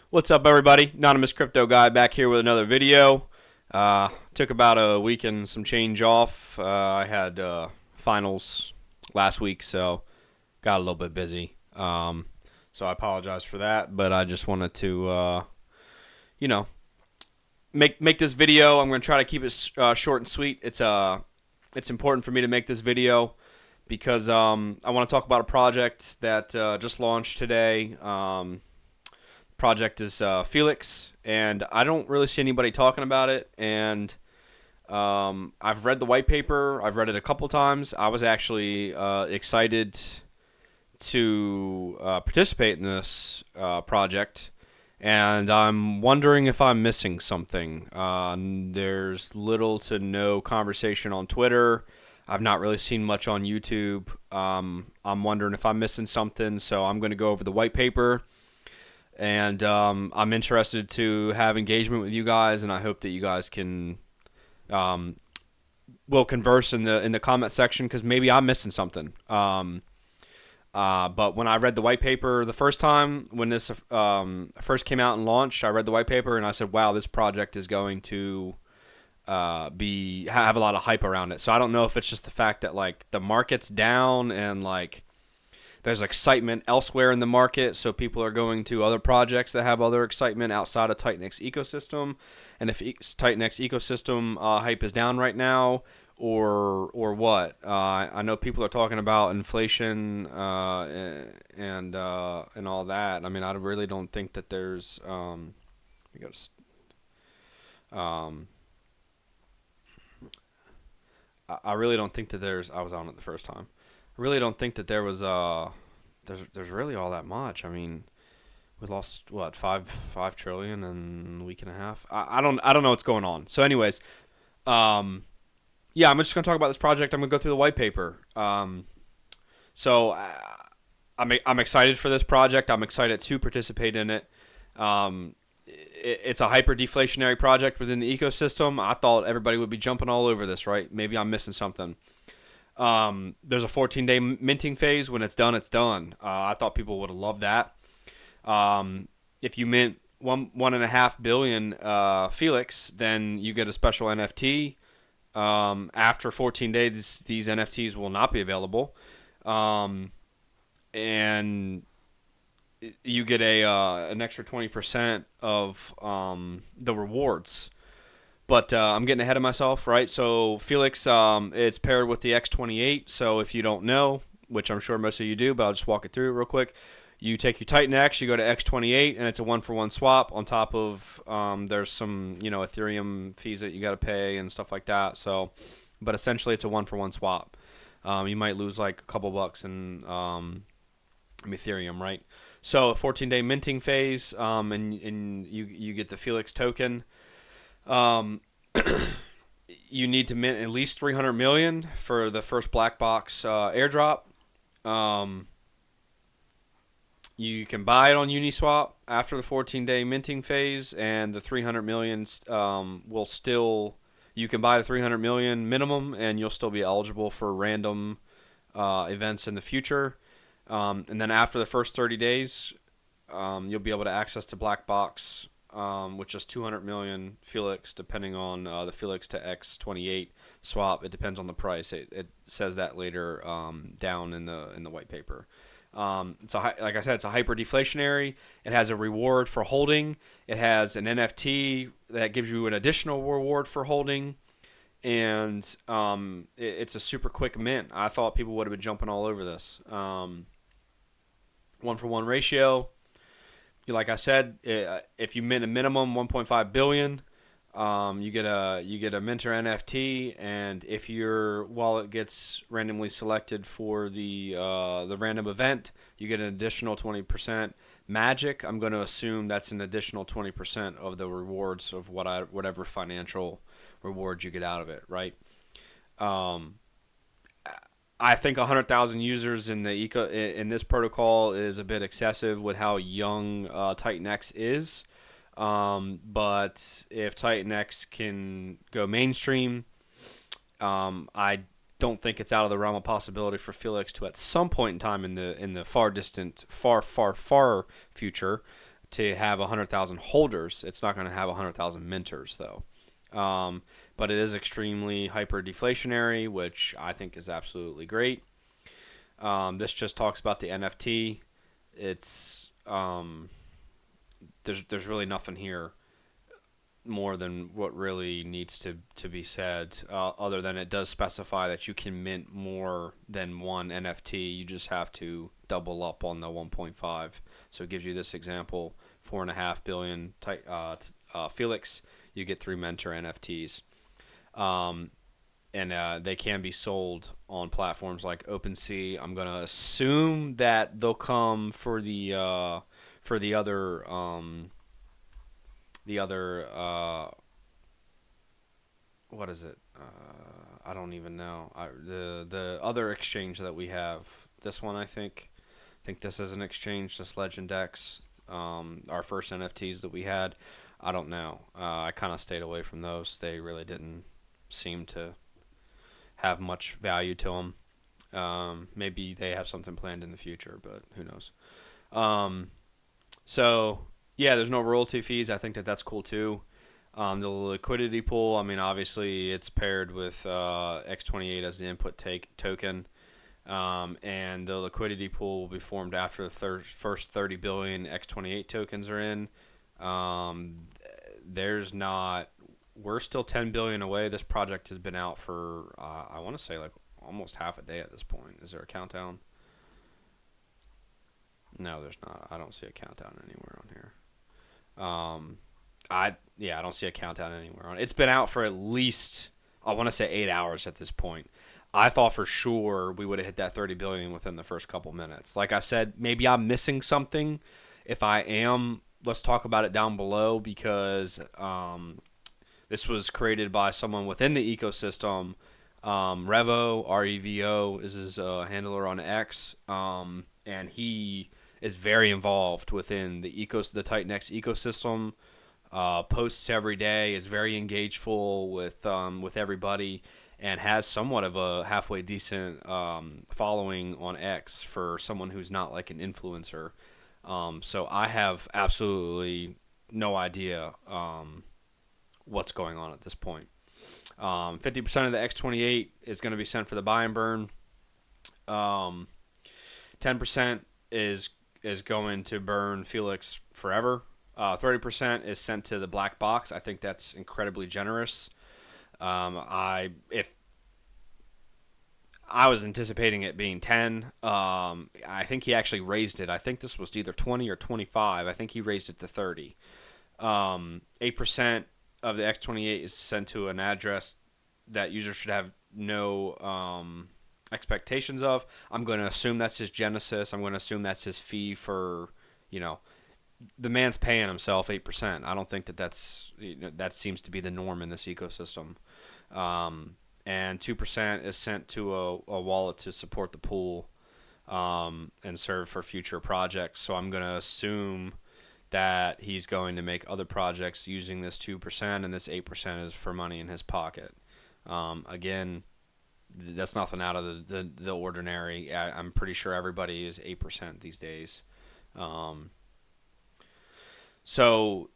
What's up, everybody? Anonymous Crypto Guy back here with another video. Took about a week and some change off. I had finals last week, so got a little bit busy. So I apologize for that, but I just wanted to, you know, make this video. I'm going to try to keep it short and sweet. It's important for me to make this video because I want to talk about a project that just launched today. Project is Felix, and I don't really see anybody talking about it. And I've read the white paper. I've read it a couple times. I was actually excited to participate in this project, and I'm wondering if I'm missing something. There's little to no conversation on Twitter. I've not really seen much on YouTube. I'm wondering if I'm missing something, so I'm going to go over the white paper. And I'm interested to have engagement with you guys, and I hope that you guys can will converse in the comment section because maybe I'm missing something. But when I read the white paper the first time, when this first came out and launched, I read the white paper and I said, "Wow, this project is going to have a lot of hype around it." So I don't know if it's just the fact that like the market's down and like there's excitement elsewhere in the market, so people are going to other projects that have other excitement outside of TitanX ecosystem. And if TitanX ecosystem hype is down right now, or what? I know people are talking about inflation and all that. I mean, I really don't think that there's I really don't think that there's. I was on it the first time. I really don't think that there was there's really all that much. I mean, we lost what five trillion in a week and a half. I don't know what's going on. So, anyways, yeah, I'm just gonna talk about this project. I'm gonna go through the white paper. So I'm excited for this project. I'm excited to participate in it. It's a hyper deflationary project within the ecosystem. I thought everybody would be jumping all over this, right? Maybe I'm missing something. There's a 14-day minting phase. When it's done, it's done. I thought people would have loved that. If you mint 1.5 billion Felix, then you get a special NFT. After 14 days, these NFTs will not be available, and you get an extra 20% of the rewards. But I'm getting ahead of myself, right? So Felix, it's paired with the X28. So if you don't know, which I'm sure most of you do, but I'll just walk it through real quick. You take your TitanX, you go to X28, and it's a 1-for-1 swap. On top of there's some Ethereum fees that you got to pay and stuff like that. So, but essentially it's a 1-for-1 swap. You might lose like a couple bucks in Ethereum, right? So a 14-day minting phase, and you get the Felix token. You need to mint at least 300 million for the first black box airdrop. You can buy it on Uniswap after the 14-day minting phase, and the 300 million will still. You can buy the 300 million minimum, and you'll still be eligible for random events in the future. And then after the first 30 days, you'll be able to access the black box. Which is 200 million Felix, depending on the Felix to X28 swap. It depends on the price. It says that later down in the white paper. Like I said, it's a hyper deflationary. It has a reward for holding. It has an NFT that gives you an additional reward for holding, and it's a super quick mint. I thought people would have been jumping all over this. 1-for-1 ratio. Like I said, if you mint a minimum 1.5 billion, you get a minter NFT, and if your wallet gets randomly selected for the random event, you get an additional 20%. Magic, I'm going to assume that's an additional 20% of the rewards of whatever financial rewards you get out of it, right? I think 100,000 users in this protocol is a bit excessive with how young TitanX is. But if TitanX can go mainstream, I don't think it's out of the realm of possibility for Felix to at some point in time in the far distant, far future to have 100,000 holders. It's not going to have 100,000 minters though. But it is extremely hyper deflationary, which I think is absolutely great. This just talks about the NFT. It's there's really nothing here more than what really needs to be said, other than it does specify that you can mint more than one NFT. You just have to double up on the 1.5. So it gives you this example: 4.5 billion Felix. You get 3 mentor NFTs, and they can be sold on platforms like OpenSea. I'm gonna assume that they'll come for the other what is it? I don't even know. The other exchange that we have. This one, I think this is an exchange. This Legend X, our first NFTs that we had. I don't know. I kind of stayed away from those. They really didn't seem to have much value to them. Maybe they have something planned in the future, but who knows? So yeah, there's no royalty fees. I think that's cool too. The liquidity pool, I mean, obviously it's paired with X28 as the input token. And the liquidity pool will be formed after the first 30 billion X28 tokens are in. We're still 10 billion away. This project has been out for, I want to say like almost half a day at this point. Is there a countdown? No, there's not. I don't see a countdown anywhere on here. I don't see a countdown anywhere on it. It's been out for at least, I want to say 8 hours at this point. I thought for sure we would have hit that 30 billion within the first couple minutes. Like I said, maybe I'm missing something. If I am, let's talk about it down below, because this was created by someone within the ecosystem. Revo, Revo is his handler on X, and he is very involved within the TitanX ecosystem. Posts every day, is very engageful with everybody, and has somewhat of a halfway decent following on X for someone who's not like an influencer. So I have absolutely no idea what's going on at this point. 50% of the X28 is going to be sent for the buy and burn. 10% is going to burn Felix forever. 30% is sent to the black box. I think that's incredibly generous. If I was anticipating it being 10, I think he actually raised it. I think this was either 20 or 25. I think he raised it to 30. 8% of the X28 is sent to an address that users should have no expectations of. I'm going to assume that's his genesis. I'm going to assume that's his fee for, the man's paying himself 8%. I don't think that seems to be the norm in this ecosystem. And 2% is sent to a wallet to support the pool and serve for future projects. So I'm going to assume that he's going to make other projects using this 2%, and this 8% is for money in his pocket. Again, that's nothing out of the ordinary. I'm pretty sure everybody is 8% these days. So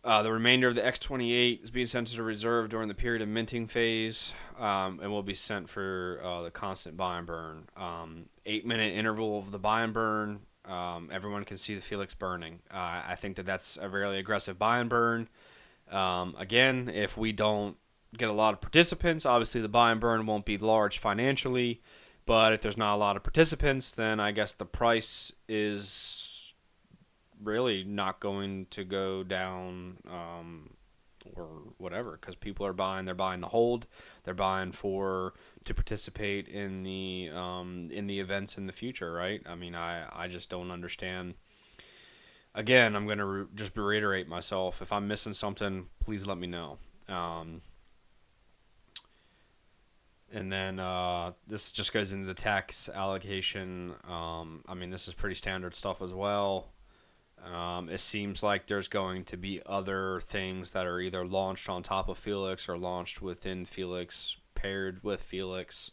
the remainder of the X28 is being sent to the reserve during the period of minting phase, and will be sent for the constant buy and burn. 8-minute interval of the buy and burn. Everyone can see the Felix burning. I think that's a really aggressive buy and burn. Again, if we don't get a lot of participants, obviously the buy and burn won't be large financially. But if there's not a lot of participants, then I guess the price is really not going to go down or whatever, because people are buying. They're buying to hold. They're buying to participate in the events in the future, right? I mean, I just don't understand. Again, I'm going to just reiterate myself. If I'm missing something, please let me know. And then this just goes into the tax allocation. I mean, this is pretty standard stuff as well. It seems like there's going to be other things that are either launched on top of Felix or launched within Felix, paired with Felix.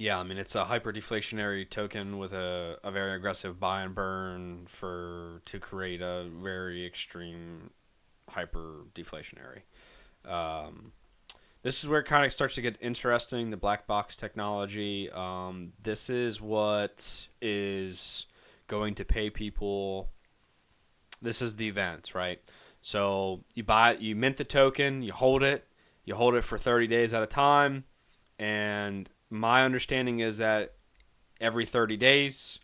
Yeah, I mean it's a hyper deflationary token with a very aggressive buy and burn to create a very extreme hyper deflationary. Um, this is where it kind of starts to get interesting. The black box technology. This is what is going to pay people. This is the event, right? So you mint the token, you hold it for 30 days at a time, and my understanding is that every 30 days,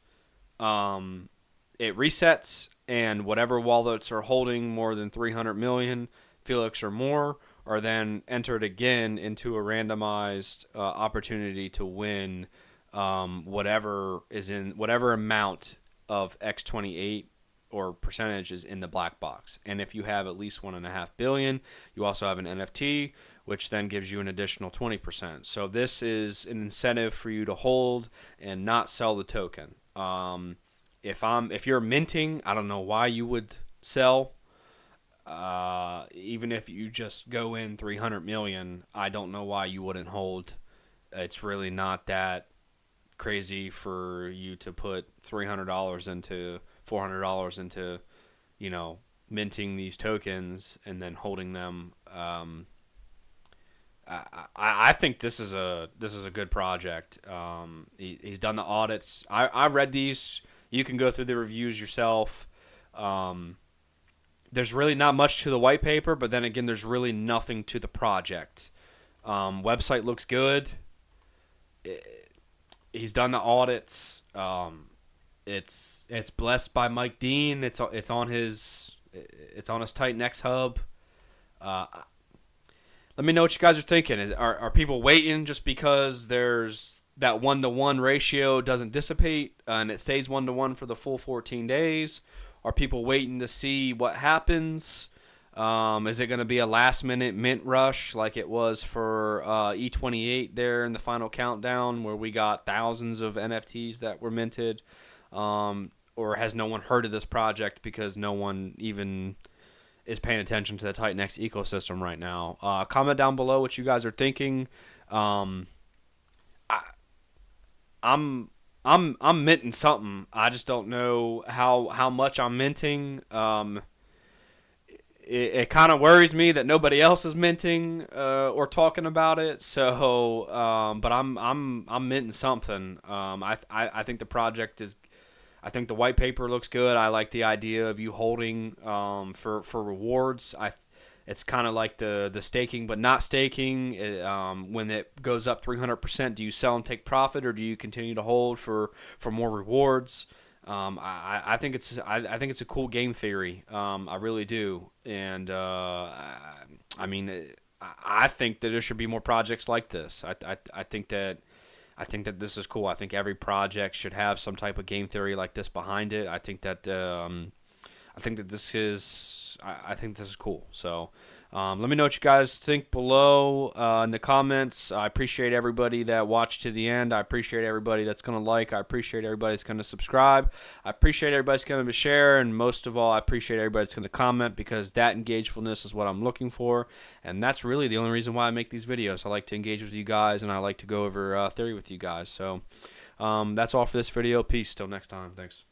it resets, and whatever wallets are holding more than 300 million Felix or more are then entered again into a randomized opportunity to win whatever amount of X28 or percentage is in the black box. And if you have at least 1.5 billion, you also have an NFT, which then gives you an additional 20%. So this is an incentive for you to hold and not sell the token. If you're minting, I don't know why you would sell. Even if you just go in 300 million, I don't know why you wouldn't hold. It's really not that crazy for you to put $300 into $400 into, minting these tokens and then holding them. I think this is a good project. He's done the audits. I've read these. You can go through the reviews yourself. There's really not much to the white paper, but then again, there's really nothing to the project. Website looks good. He's done the audits. It's blessed by Mike Dean. It's on his TitanX hub. Let me know what you guys are thinking. Are people waiting just because there's that 1-to-1 ratio doesn't dissipate and it stays 1-to-1 for the full 14 days? Are people waiting to see what happens? Is it going to be a last-minute mint rush like it was for E28 there in the final countdown where we got thousands of NFTs that were minted? Or has no one heard of this project because no one even is paying attention to the TitanX ecosystem right now? Comment down below what you guys are thinking. I'm minting something. I just don't know how much I'm minting. It kind of worries me that nobody else is minting or talking about it. So, but I'm minting something. I think the project is. I think the white paper looks good. I like the idea of you holding for rewards. It's kind of like the staking, but not staking. When it goes up 300%, do you sell and take profit, or do you continue to hold for more rewards? I think it's a cool game theory. I really do, and I mean, I think that there should be more projects like this. I think that this is cool. I think every project should have some type of game theory like this behind it. I think that this is cool. So let me know what you guys think below in the comments. I appreciate everybody that watched to the end. I appreciate everybody that's going to like. I appreciate everybody that's going to subscribe. I appreciate everybody that's going to share. And most of all, I appreciate everybody that's going to comment, because that engagefulness is what I'm looking for. And that's really the only reason why I make these videos. I like to engage with you guys, and I like to go over theory with you guys. So that's all for this video. Peace. Till next time. Thanks.